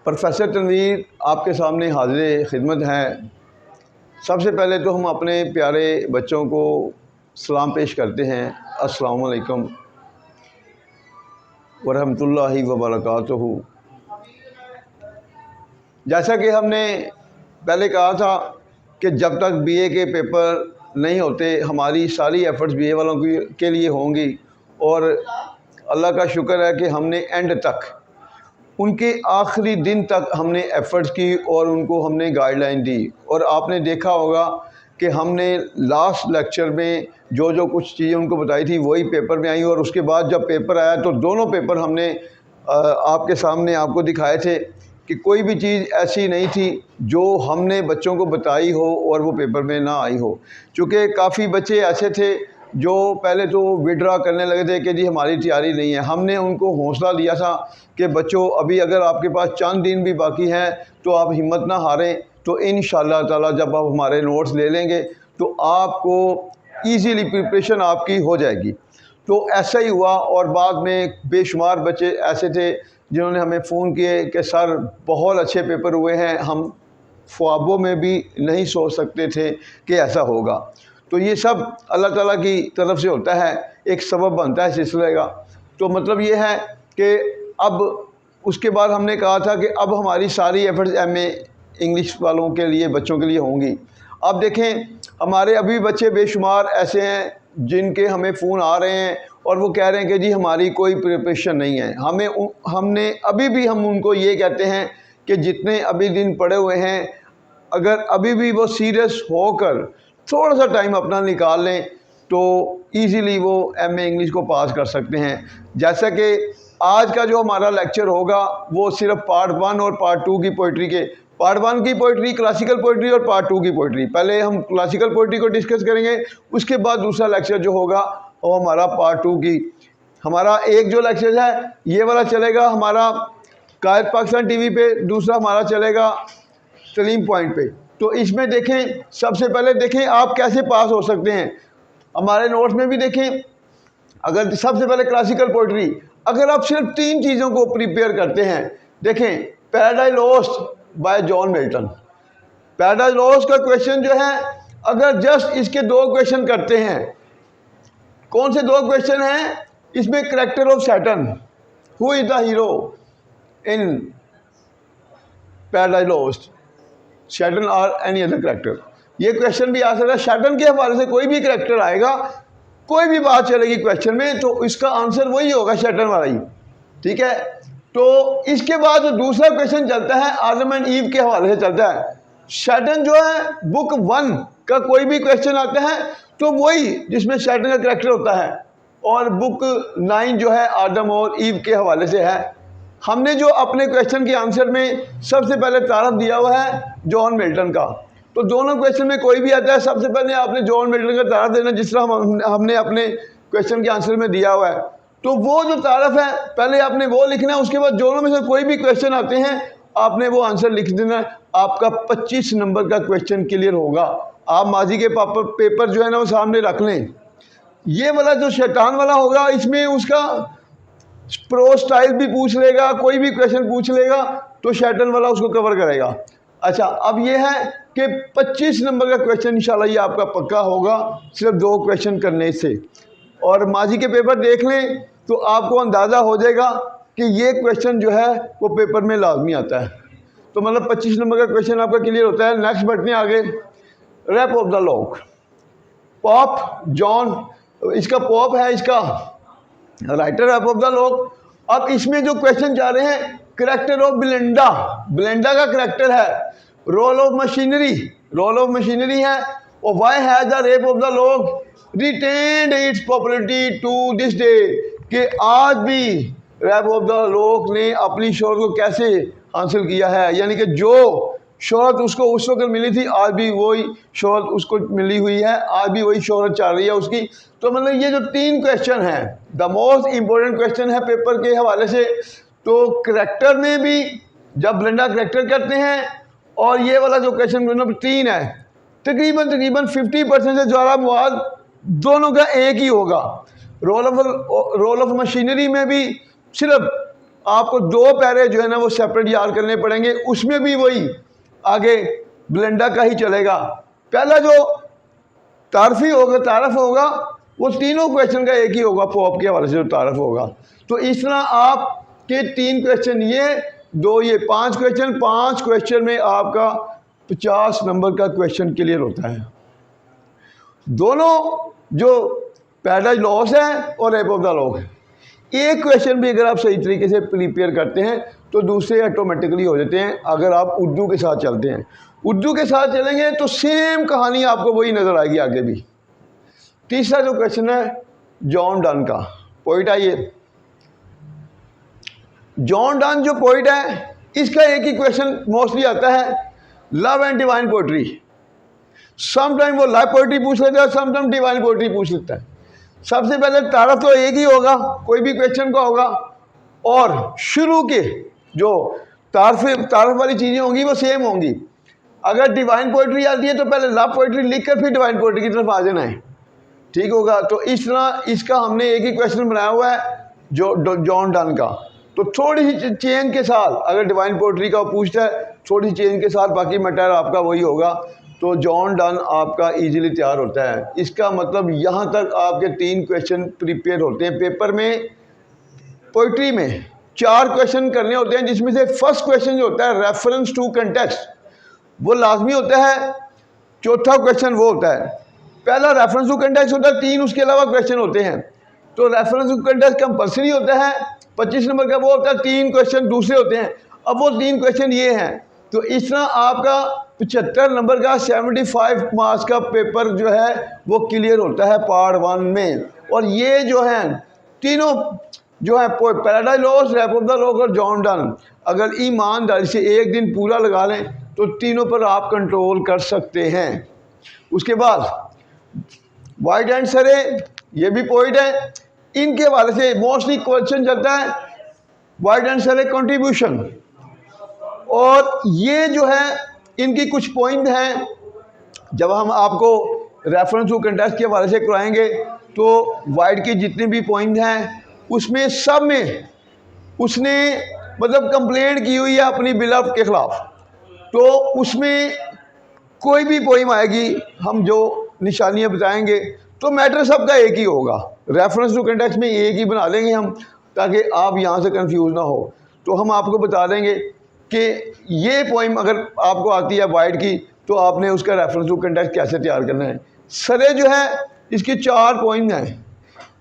Professor Tanveer आपके सामने हाजिर खिदमत हैं। सबसे पहले तो हम अपने प्यारे बच्चों को सलाम पेश करते हैं। अस्सलाम वालेकुम व रहमतुल्लाहि व बरकातुहू। जैसा कि हमने पहले कहा था कि जब तक बीए के पेपर नहीं होते हमारी सारी एफ़र्ट्स बीए वालों के लिए होंगी, और अल्लाह का शुक्र है कि हमने एंड तक, उनके आखिरी दिन तक हमने एफ़र्ट्स की और उनको हमने गाइडलाइन दी। और आपने देखा होगा कि हमने लास्ट लेक्चर में जो जो कुछ चीज़ें उनको बताई थी वही पेपर में आई, और उसके बाद जब पेपर आया तो दोनों पेपर हमने आपके सामने आपको दिखाए थे कि कोई भी चीज़ ऐसी नहीं थी जो हमने बच्चों को बताई हो और वो पेपर में ना आई हो। चूँकि काफ़ी बच्चे ऐसे थे जो पहले तो विड्रा करने लगे थे कि जी हमारी तैयारी नहीं है। हमने उनको हौसला दिया था कि बच्चों अभी अगर आपके पास चंद दिन भी बाकी हैं तो आप हिम्मत ना हारें, तो इंशाअल्लाह ताला जब आप हमारे नोट्स ले लेंगे तो आपको ईज़िली प्रिपरेशन आपकी हो जाएगी। तो ऐसा ही हुआ, और बाद में बेशुमार बच्चे ऐसे थे जिन्होंने हमें फ़ोन किए कि सर बहुत अच्छे पेपर हुए हैं, हम ख्वाबों में भी नहीं सोच सकते थे कि ऐसा होगा। तो ये सब अल्लाह ताला की तरफ से होता है, एक सबब बनता है सिलसिले का। तो मतलब ये है कि अब उसके बाद हमने कहा था कि अब हमारी सारी एफर्ट्स एमए इंग्लिश वालों के लिए, बच्चों के लिए होंगी। अब देखें हमारे अभी बच्चे बेशुमार ऐसे हैं जिनके हमें फ़ोन आ रहे हैं और वो कह रहे हैं कि जी हमारी कोई प्रिपरेशन नहीं है। हमने अभी भी हम उनको ये कहते हैं कि जितने अभी दिन पड़े हुए हैं, अगर अभी भी वो सीरियस होकर थोड़ा सा टाइम अपना निकाल लें तो इजीली वो एमए इंग्लिश को पास कर सकते हैं। जैसा कि आज का जो हमारा लेक्चर होगा वो सिर्फ पार्ट 1 और पार्ट 2 की पोइट्री के, पार्ट 1 की पोइट्री क्लासिकल पोइट्री और पार्ट 2 की पोइट्री। पहले हम क्लासिकल पोइट्री को डिस्कस करेंगे, उसके बाद दूसरा लेक्चर जो होगा वो हमारा पार्ट 2 की। हमारा एक जो लेक्चर है ये वाला चलेगा हमारा कायद पाकिस्तान टीवी पे, दूसरा हमारा चलेगा तलीम पॉइंट पे। तो इसमें देखें, सबसे पहले देखें आप कैसे पास हो सकते हैं। हमारे नोट्स में भी देखें, अगर सबसे पहले क्लासिकल पोइट्री, अगर आप सिर्फ 3 चीज़ों को प्रिपेयर करते हैं, देखें paradise lost by John Milton. Paradise lost का क्वेश्चन जो है, अगर जस्ट इसके 2 क्वेश्चन करते हैं, कौन से 2 क्वेश्चन हैं इसमें? Character of Saturn, who is the hero in paradise lost, Saturn और एनी अदर कैरेक्टर। ये क्वेश्चन भी आ सकता है। सैटर्न के हवाले से कोई भी कैरेक्टर आएगा, कोई भी बात चलेगी क्वेश्चन में, तो इसका आंसर वही होगा, सैटर्न वाला ही। ठीक है। तो इसके बाद जो दूसरा क्वेश्चन चलता है आदम एंड ईव के हवाले से चलता है। सैटर्न जो है बुक 1 का कोई भी क्वेश्चन आता है तो वही जिसमें सैटर्न का कैरेक्टर होता है, और बुक 9 जो है आदम और ईव के हवाले से है। हमने जो अपने क्वेश्चन के आंसर में सबसे पहले तारफ दिया हुआ है जॉन मिल्टन का। तो दोनों क्वेश्चन में कोई भी आता है, सबसे पहले आपने जॉन मिल्टन का तारफ देना, जिस तरह हमने अपने क्वेश्चन के आंसर में दिया हुआ है। तो वो जो तारफ है पहले आपने वो लिखना है, उसके बाद दोनों में से कोई भी क्वेश्चन आते हैं आपने वो आंसर लिख देना है। आपका 25 नंबर का क्वेश्चन क्लियर होगा। आप माजी के पेपर जो है ना वो सामने रख लें। ये वाला जो शैतान वाला होगा, इसमें उसका प्रो स्टाइल भी पूछ लेगा, कोई भी क्वेश्चन पूछ लेगा तो शैटन वाला उसको कवर करेगा। अच्छा, अब ये है कि 25 नंबर का क्वेश्चन इंशाल्लाह ये आपका पक्का होगा सिर्फ 2 क्वेश्चन करने से। और माजी के पेपर देख लें तो आपको अंदाज़ा हो जाएगा कि ये क्वेश्चन जो है वो पेपर में लाजमी आता है। तो मतलब 25 नंबर का क्वेश्चन आपका क्लियर होता है। नेक्स्ट बढ़ते हैं आगे। Rape of the Lock, Pope John, इसका पॉप है, इसका writer Rape of the Lock. अब इसमें जो क्वेश्चन जा रहे हैं, करेक्टर ऑफ ब्लेंडा, ब्लेंडा का करेक्टर है, role of machinery, role of machinery है, और why has the rape of the lock retained its popularity to this day, कि आज भी रैप ऑफ द लॉक ने अपनी शोहरत को कैसे हासिल किया है। यानी कि जो शोहरत उसको उस वक्त मिली थी आज भी वही शोहरत उसको मिली हुई है, आज भी वही शोहरत चल रही है उसकी। तो मतलब ये जो 3 क्वेश्चन हैं द मोस्ट इम्पोर्टेंट क्वेश्चन है पेपर के हवाले से। तो करेक्टर में भी जब ब्लेंडा करेक्टर करते हैं, और ये वाला जो क्वेश्चन नंबर 3 है, तकरीबन 50% से ज़्यादा मवाद दोनों का एक ही होगा। रोल ऑफ मशीनरी में भी सिर्फ आपको 2 पैरे जो है ना वो सेपरेट याद करने पड़ेंगे, उसमें भी वही आगे ब्लेंडा का ही चलेगा। पहला जो तारफ़ होगा वो तीनों क्वेश्चन का एक ही होगा, पॉप के हवाले से जो तारफ़ होगा। तो इस तरह आपके 3 क्वेश्चन ये, 2 ये, 5 क्वेश्चन, 5 क्वेश्चन में आपका 50 नंबर का क्वेश्चन क्लियर होता है। दोनों जो पैराडाइज लॉस है और रैप ऑफ द लॉ है, एक क्वेश्चन भी अगर आप सही तरीके से प्रिपेयर करते हैं तो दूसरे ऑटोमेटिकली हो जाते हैं अगर आप उर्दू के साथ चलते हैं। उर्दू के साथ चलेंगे तो सेम कहानी आपको वही नज़र आएगी आगे भी। तीसरा जो क्वेश्चन है जॉन डन का, पोइट है ये। जॉन डन जो पोइट है इसका एक ही क्वेश्चन मोस्टली आता है, love and divine poetry. Sometime वो लव पोइट्री पूछ लेता है, समटाइम डिवाइन पोइट्री पूछ लेता है। सबसे पहले तारफ़ तो एक ही होगा, कोई भी क्वेश्चन का होगा, और शुरू के जो तारफ़ वाली चीज़ें होंगी वो सेम होंगी। अगर डिवाइन पोइट्री आती है तो पहले लव पोइट्री लिख कर फिर डिवाइन पोइट्री की तरफ आ जाना है, ठीक होगा। तो इस तरह इसका हमने एक ही क्वेश्चन बनाया हुआ है जो जॉन डन का। तो थोड़ी सी चेंज के साथ अगर डिवाइन पोइट्री का पूछता है, थोड़ी सी चेंज के साथ बाकी मैटर आपका वही होगा। तो जॉन डन आपका इजीली तैयार होता है। इसका मतलब यहाँ तक आपके 3 क्वेश्चन प्रिपेयर होते हैं। पेपर में पोइट्री में 4 क्वेश्चन करने होते हैं, जिसमें से फर्स्ट क्वेश्चन जो होता है रेफरेंस टू कंटेक्स्ट वो लाजमी होता है। चौथा क्वेश्चन वो होता है, पहला रेफरेंस टू कंटेक्स्ट होता है, 3 उसके अलावा क्वेश्चन होते हैं। तो रेफरेंस टू कंटेक्स्ट कंपल्सरी होता है, 25 नंबर का वो होता है, 3 क्वेश्चन दूसरे होते हैं। अब वो 3 क्वेश्चन ये हैं। तो इस तरह आपका 75 नंबर का 75 मार्क्स का पेपर जो है वो क्लियर होता है पार्ट 1 में। और ये जो है तीनों जो है paradise lost, rape of the lock और जॉन डन, अगर ईमानदारी से एक दिन पूरा लगा लें तो तीनों पर आप कंट्रोल कर सकते हैं। उसके बाद वाइट एंड सरे, ये भी पॉइंट है, इनके हवाले से मोस्टली क्वेश्चन चलता है वाइट एंड सरे कंट्रीब्यूशन। और ये जो है इनकी कुछ पॉइंट हैं, जब हम आपको रेफरेंस टू कंटेक्स्ट के हवाले से कराएंगे तो वाइट के जितने भी पॉइंट हैं उसमें सब में उसने मतलब कंप्लेंट की हुई है अपनी बिलव के ख़िलाफ़। तो उसमें कोई भी पोइम आएगी, हम जो निशानियां बताएंगे तो मैटर सबका एक ही होगा। रेफरेंस टू कंटेक्स्ट में एक ही बना लेंगे हम, ताकि आप यहाँ से कंफ्यूज ना हो। तो हम आपको बता देंगे कि ये पोइम अगर आपको आती है वाइट की तो आपने उसका रेफरेंस टू कंटेक्स्ट कैसे तैयार करना है। सरे जो है इसकी 4 पोइम हैं।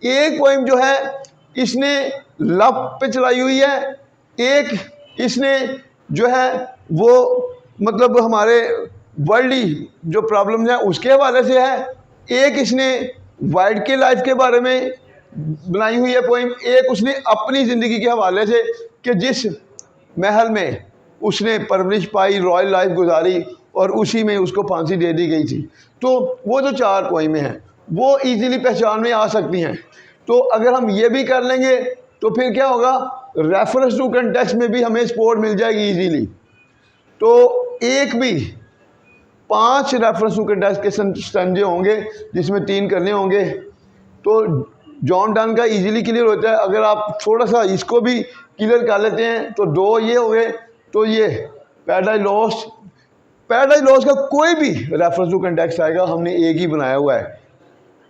एक पोइम जो है इसने लव पे चलाई हुई है, एक इसने जो है वो मतलब हमारे वर्ल्डली जो प्रॉब्लम है उसके हवाले से है, एक इसने वाइट के लाइफ के बारे में बनाई हुई है पोइम, एक उसने अपनी ज़िंदगी के हवाले से कि जिस महल में उसने परवरिश पाई, रॉयल लाइफ गुजारी और उसी में उसको फांसी दे दी गई थी। तो वो जो 4 पोइमें हैं वो इजीली पहचान में आ सकती हैं। तो अगर हम ये भी कर लेंगे तो फिर क्या होगा, रेफरेंस टू कंटेक्स्ट में भी हमें सपोर्ट मिल जाएगी इजीली। तो एक भी 5 रेफरेंस टू कंटेक्स्ट के स्टंजे होंगे जिसमें 3 करने होंगे। तो जॉन डन का इजीली क्लियर होता है। अगर आप थोड़ा सा इसको भी क्लियर कर लेते हैं तो 2 ये हो गए। तो ये पैराडाइज लॉस का कोई भी रेफरेंस टू कंटेक्स्ट आएगा, हमने एक ही बनाया हुआ है,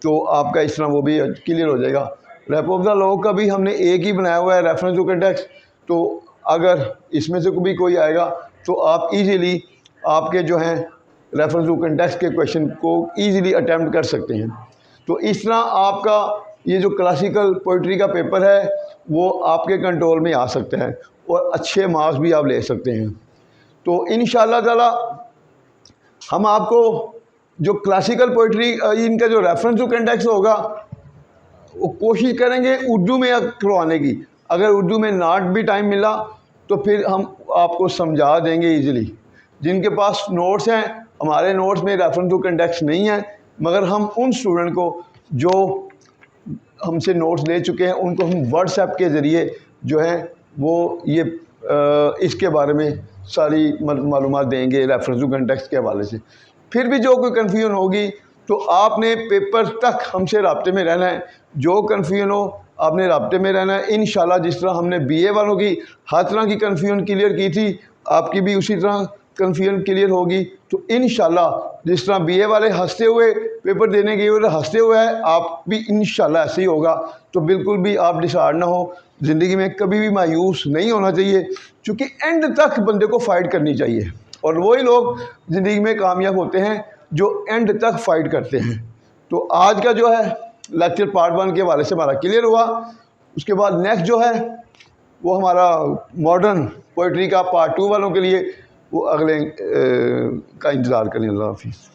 तो आपका इस तरह वो भी क्लियर हो जाएगा। रैप ऑफ द लॉ का भी हमने एक ही बनाया हुआ है रेफरेंस टू कंटेक्स्ट। तो अगर इसमें से भी कोई आएगा तो आप इजीली आपके जो हैं रेफरेंस टू कंटेक्स्ट के क्वेश्चन को इजीली अटैम्प्ट कर सकते हैं। तो इस तरह आपका ये जो क्लासिकल पोइट्री का पेपर है वो आपके कंट्रोल में आ सकता है और अच्छे मार्क्स भी आप ले सकते हैं। तो इंशाअल्लाह ताला हम आपको जो क्लासिकल पोइट्री इनका जो रेफरेंस टू कंटेक्स्ट होगा वो कोशिश करेंगे उर्दू में करवाने की। अगर उर्दू में नाट भी टाइम मिला तो फिर हम आपको समझा देंगे इजीली। जिनके पास नोट्स हैं, हमारे नोट्स में रेफरेंस टू कंटेक्स्ट नहीं है, मगर हम उन स्टूडेंट को जो हमसे नोट्स ले चुके हैं उनको हम व्हाट्सएप के ज़रिए जो है वो ये इसके बारे में सारी मालूमात देंगे रेफरेंस टू कंटेक्स्ट के हवाले से। फिर भी जो कोई कन्फ्यूजन होगी तो आपने पेपर तक हमसे राब्ते में रहना है। जो कन्फ्यूजन हो आपने राब्ते में रहना है। इंशाल्लाह जिस तरह हमने BA वालों की हर तरह की कन्फ्यूजन क्लियर की थी, आपकी भी उसी तरह कन्फ्यूजन क्लियर होगी। तो इंशाल्लाह जिस तरह BA वाले हंसते हुए पेपर देने गए और हंसते हुए है, आप भी इंशाल्लाह ऐसे ही होगा। तो बिल्कुल भी आप डिसहार्ड ना हो, ज़िंदगी में कभी भी मायूस नहीं होना चाहिए, क्योंकि एंड तक बंदे को फ़ाइट करनी चाहिए। और वही लोग ज़िंदगी में कामयाब होते हैं जो एंड तक फ़ाइट करते हैं। तो आज का जो है लेक्चर पार्ट 1 के हवाले से हमारा क्लियर हुआ। उसके बाद नेक्स्ट जो है वो हमारा मॉडर्न पोइट्री का पार्ट 2 वालों के लिए वो अगले का इंतज़ार करें। अल्लाह हाफिज़।